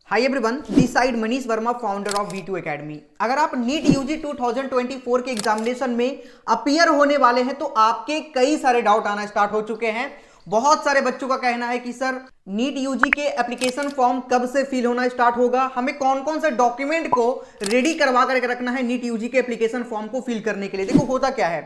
Hi everyone, this side Manish Verma, founder of V2 academy. अगर आप NEET UG 2024 के examination में अपीयर होने वाले हैं तो आपके कई सारे डाउट आना स्टार्ट हो चुके हैं। बहुत सारे बच्चों का कहना है कि सर नीट यूजी के एप्लीकेशन फॉर्म कब से फिल होना स्टार्ट होगा, हमें कौन कौन से डॉक्यूमेंट को रेडी करवा करके रखना है नीट यूजी के एप्लीकेशन फॉर्म को फिल करने के लिए। देखो होता क्या है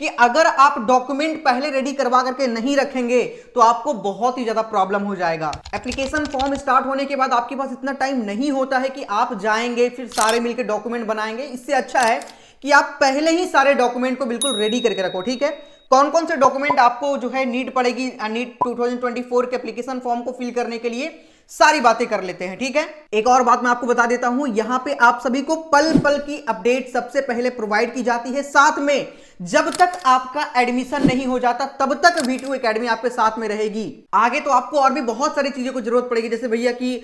कि अगर आप डॉक्यूमेंट पहले रेडी करवा करके नहीं रखेंगे तो आपको बहुत ही ज्यादा प्रॉब्लम हो जाएगा। एप्लीकेशन फॉर्म स्टार्ट होने के बाद आपके पास इतना टाइम नहीं होता है कि आप जाएंगे फिर सारे मिलकर डॉक्यूमेंट बनाएंगे। इससे अच्छा है कि आप पहले ही सारे डॉक्यूमेंट को बिल्कुल रेडी करके रखो। ठीक है, कौन कौन से डॉक्यूमेंट आपको जो है नीड पड़ेगी नीट 2024 के एप्लीकेशन फॉर्म को फिल करने के लिए, सारी बातें कर लेते हैं। ठीक है, एक और बात मैं आपको बता देता हूं, यहां पे आप सभी को पल पल की अपडेट सबसे पहले प्रोवाइड की जाती है। साथ में जब तक आपका एडमिशन नहीं हो जाता तब तक V2 एकेडमी आपके साथ में रहेगी। आगे तो आपको और भी बहुत सारी चीजों की जरूरत पड़ेगी, जैसे भैया कि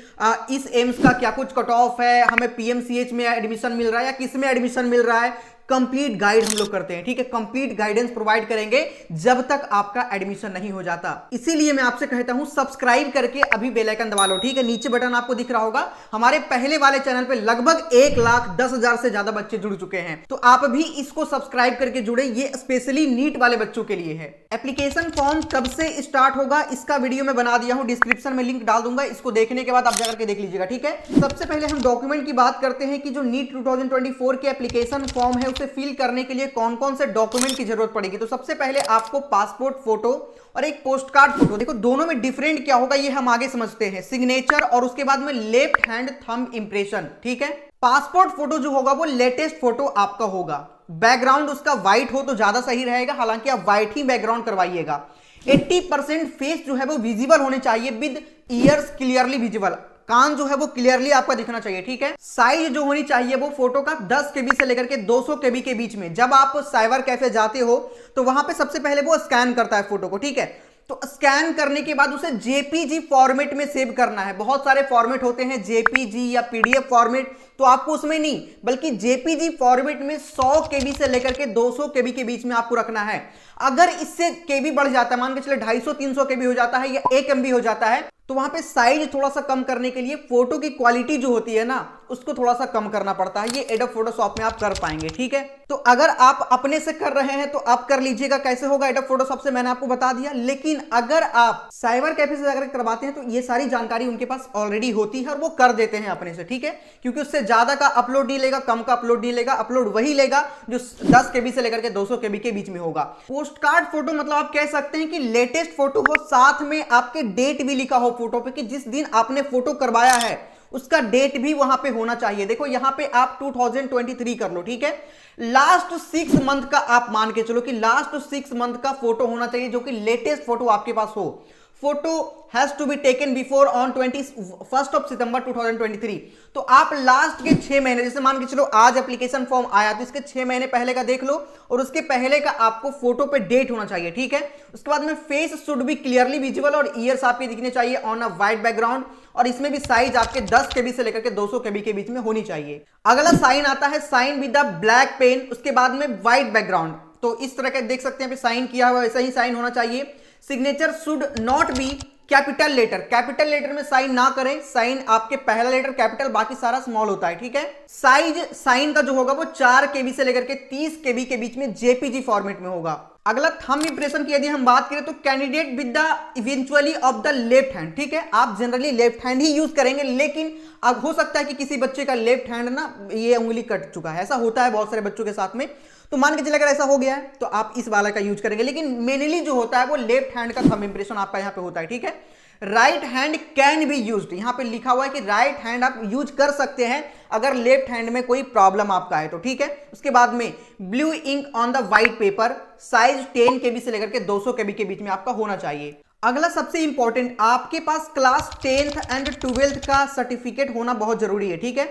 इस एम्स का क्या कुछ कट ऑफ है, हमें PMCH में एडमिशन मिल रहा है या किस में एडमिशन मिल रहा है, कंप्लीट गाइड हम लोग करते हैं। ठीक है, कंप्लीट गाइडेंस प्रोवाइड करेंगे जब तक आपका एडमिशन नहीं हो जाता। इसीलिए मैं आपसे कहता हूं सब्सक्राइब करके अभी बेल आइकन दबा लो। ठीक है, नीचे बटन आपको दिख रहा होगा। हमारे पहले वाले चैनल पे लगभग 1,10,000 से ज्यादा बच्चे जुड़ चुके हैं, तो आप भी इसको सब्सक्राइब करके जुड़े। ये स्पेशली नीट वाले बच्चों के लिए है। एप्लीकेशन फॉर्म कब से स्टार्ट होगा इसका वीडियो मैं बना दिया हूं, डिस्क्रिप्शन में लिंक डाल दूंगा, इसको देखने के बाद आप जाकर के देख लीजिएगा। ठीक है, सबसे पहले हम डॉक्यूमेंट की बात करते हैं कि जो नीट 2024 के एप्लीकेशन फॉर्म है उसे फिल करने के लिए कौन कौन से डॉक्यूमेंट की जरूरत पड़ेगी। तो सबसे पहले आपको पासपोर्ट फोटो और एक पोस्ट कार्ड फोटो, देखो दोनों में डिफरेंट क्या होगा ये हम आगे समझते हैं। सिग्नेचर और उसके बाद में लेफ्ट हैंड थंब इंप्रेशन। ठीक है, पासपोर्ट फोटो जो होगा वो लेटेस्ट फोटो आपका होगा। बैकग्राउंड उसका व्हाइट हो तो ज्यादा सही रहेगा, हालांकि आप व्हाइट ही बैकग्राउंड करवाइएगा। 80% फेस जो है वो विजिबल होने चाहिए, विद ईयर्स क्लियरली विजिबल, कान जो है वो क्लियरली आपका दिखना चाहिए। ठीक है, साइज जो होनी चाहिए वो फोटो का 10 KB से लेकर के 200 KB के बीच में। जब आप साइबर कैफे जाते हो तो वहां पे सबसे पहले वो स्कैन करता है फोटो को। ठीक है, तो स्कैन करने के बाद उसे JPG फॉर्मेट में सेव करना है। बहुत सारे फॉर्मेट होते हैं, JPG या PDF फॉर्मेट, तो आपको उसमें नहीं बल्कि JPG फॉर्मेट में 100 KB से लेकर के 200 KB के बीच में आपको रखना है। अगर इससे KB बढ़ जाता है, मान के चले 250-300 KB हो जाता है या 1 MB हो जाता है, तो वहां पे साइज थोड़ा सा कम करने के लिए फोटो की क्वालिटी जो होती है ना उसको थोड़ा सा कम करना पड़ता है। ये एडोब फोटोशॉप में आप कर पाएंगे। ठीक है, तो अगर आप अपने से कर रहे हैं तो आप कर लीजिएगा। कैसे होगा एडोब फोटोशॉप से मैंने आपको बता दिया, लेकिन अगर आप साइबर कैफे से जाकर करवाते हैं तो ये सारी जानकारी उनके पास ऑलरेडी होती है और वो कर देते हैं अपने से। ठीक है, क्योंकि उससे ज्यादा का अपलोड नहीं लेगा, कम का अपलोड नहीं लेगा, अपलोड वही लेगा जो 10 KB से लेकर के 200 KB के बीच में होगा। पोस्ट कार्ड फोटो मतलब आप कह सकते हैं कि लेटेस्ट फोटो हो, साथ में आपके डेट भी लिखा हो फोटो पे कि जिस दिन आपने फोटो करवाया है उसका डेट भी वहां पे होना चाहिए। देखो यहां पे आप 2023 कर लो। ठीक है, लास्ट 6 मंथ का आप मान के चलो कि लास्ट 6 मंथ का फोटो होना चाहिए जो कि लेटेस्ट फोटो आपके पास हो। Photo has to be taken before on 21 September 2023। तो आप लास्ट के 6 महीने, जैसे मान के चलो आज एप्लीकेशन फॉर्म आया तो इसके 6 महीने पहले का देख लो और उसके पहले का आपको फोटो पे डेट होना चाहिए। ठीक है, उसके बाद में face should be clearly visible और ईयर्स आपके दिखने चाहिए ऑन अ वाइट बैकग्राउंड, और इसमें भी साइज आपके 10 KB से लेकर के 200 KB के बीच में होनी चाहिए। अगला साइन आता है sign with the black pen, उसके बाद में व्हाइट बैकग्राउंड। तो इस तरह के देख सकते हैं साइन किया हुआ वैसा ही साइन होना चाहिए। Signature should not be capital letter, capital letter में साइन ना करें, साइन आपके पहला लेटर कैपिटल बाकी सारा स्मॉल होता है। ठीक है, साइज साइन का जो होगा वो 4 KB से लेकर के 30 KB के बीच में JPG फॉर्मेट में होगा। अगला थंब इंप्रेशन की यदि हम बात करें तो candidate with the eventually of the left hand. ठीक है, आप जनरली लेफ्ट हैंड ही यूज करेंगे, लेकिन अब हो सकता है कि किसी बच्चे का लेफ्ट हैंड ना ये उंगली कट चुका है, ऐसा होता है बहुत सारे बच्चों के साथ में, तो मान के चले अगर ऐसा हो गया है तो आप इस वाला का यूज करेंगे, लेकिन मेनली जो होता है वो लेफ्ट हैंड का थंब इंप्रेशन आपका यहाँ पे होता है। ठीक है, right hand can be used, यहां पे लिखा हुआ है कि राइट हैंड आप यूज कर सकते हैं अगर लेफ्ट हैंड में कोई प्रॉब्लम आपका है तो। ठीक है, उसके बाद में blue ink on the white paper, size 10 KB से लेकर के 200 KB के बीच में आपका होना चाहिए। अगला सबसे इंपॉर्टेंट, आपके पास क्लास 10th एंड 12th का सर्टिफिकेट होना बहुत जरूरी है। ठीक है,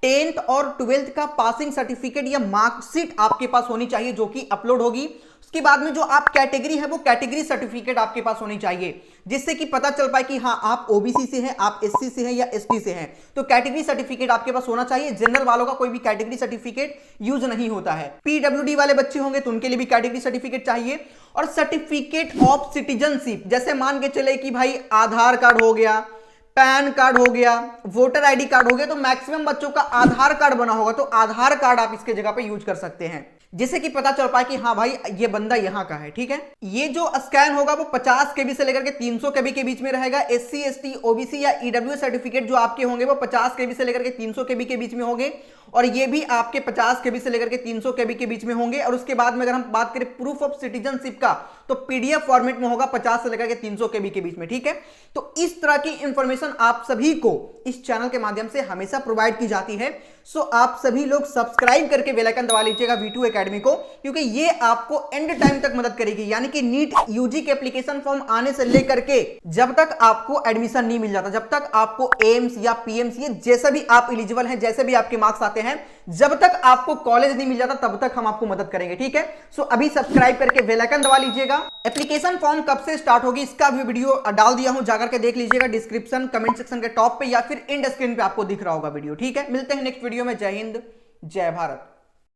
10th और 12th का पासिंग सर्टिफिकेट या मार्कशीट आपके पास होनी चाहिए जो कि अपलोड होगी। उसके बाद में जो आप कैटेगरी है वो कैटेगरी सर्टिफिकेट आपके पास होनी चाहिए, जिससे कि पता चल पाए कि हाँ आप OBC से हैं, आप SC से हैं या ST से हैं। तो कैटेगरी सर्टिफिकेट आपके पास होना चाहिए। जनरल वालों का कोई भी कैटेगरी सर्टिफिकेट यूज नहीं होता है। PWD वाले बच्चे होंगे तो उनके लिए भी कैटेगरी सर्टिफिकेट चाहिए। और सर्टिफिकेट ऑफ सिटीजनशिप, जैसे मान के चले कि भाई आधार कार्ड हो गया, पैन कार्ड हो गया, वोटर आईडी कार्ड हो गया, तो मैक्सिमम बच्चों का आधार कार्ड बना होगा, तो आधार कार्ड आप इसके जगह पे यूज कर सकते हैं, जिससे कि पता चल पाए कि हाँ भाई ये बंदा यहाँ का है। ठीक है, ये जो स्कैन होगा वो 50 केबी से लेकर के 300 केबी के बीच में रहेगा। एससी, एसटी, ओबीसी या ईडब्ल्यू सर्टिफिकेट जो आपके होंगे वो 50 केबी से लेकर के 300 केबी के बीच में होंगे, और ये भी आपके 50 केबी से लेकर के 300 केबी के बीच में होंगे। और उसके बाद में अगर हम बात करें प्रूफ ऑफ सिटीजनशिप का, तो पीडीएफ फॉर्मेट में होगा 50 से लेकर के 300 केबी के बीच में। ठीक है, तो इस तरह की इंफॉर्मेशन आप सभी को इस चैनल के माध्यम से हमेशा प्रोवाइड की जाती है। सो आप सभी लोग सब्सक्राइब करके बेल आइकन दबा लीजिएगा V2 एकेडमी को, क्योंकि ये आपको एंड टाइम तक मदद करेगी। यानी कि नीट यूजी के एप्लीकेशन फॉर्म आने से लेकर के जब तक आपको एडमिशन नहीं मिल जाता, जब तक आपको एम्स या पीएमसी ये जैसे भी आप एलिजिबल हैं, जैसे भी आपके मार्क्स आते हैं, जब तक आपको कॉलेज नहीं मिल जाता तब तक हम आपको मदद करेंगे। ठीक है, सो अभी सब्सक्राइब करके बेल आइकन दबा लीजिएगा। एप्लीकेशन फॉर्म कब से स्टार्ट होगी इसका भी वीडियो डाल दिया हूं, जाकर के देख लीजिएगा डिस्क्रिप्शन कमेंट सेक्शन के टॉप पे या फिर एंड स्क्रीन पे आपको दिख रहा होगा वीडियो। ठीक है, मिलते हैं नेक्स्ट वीडियो में। जय हिंद, जय भारत।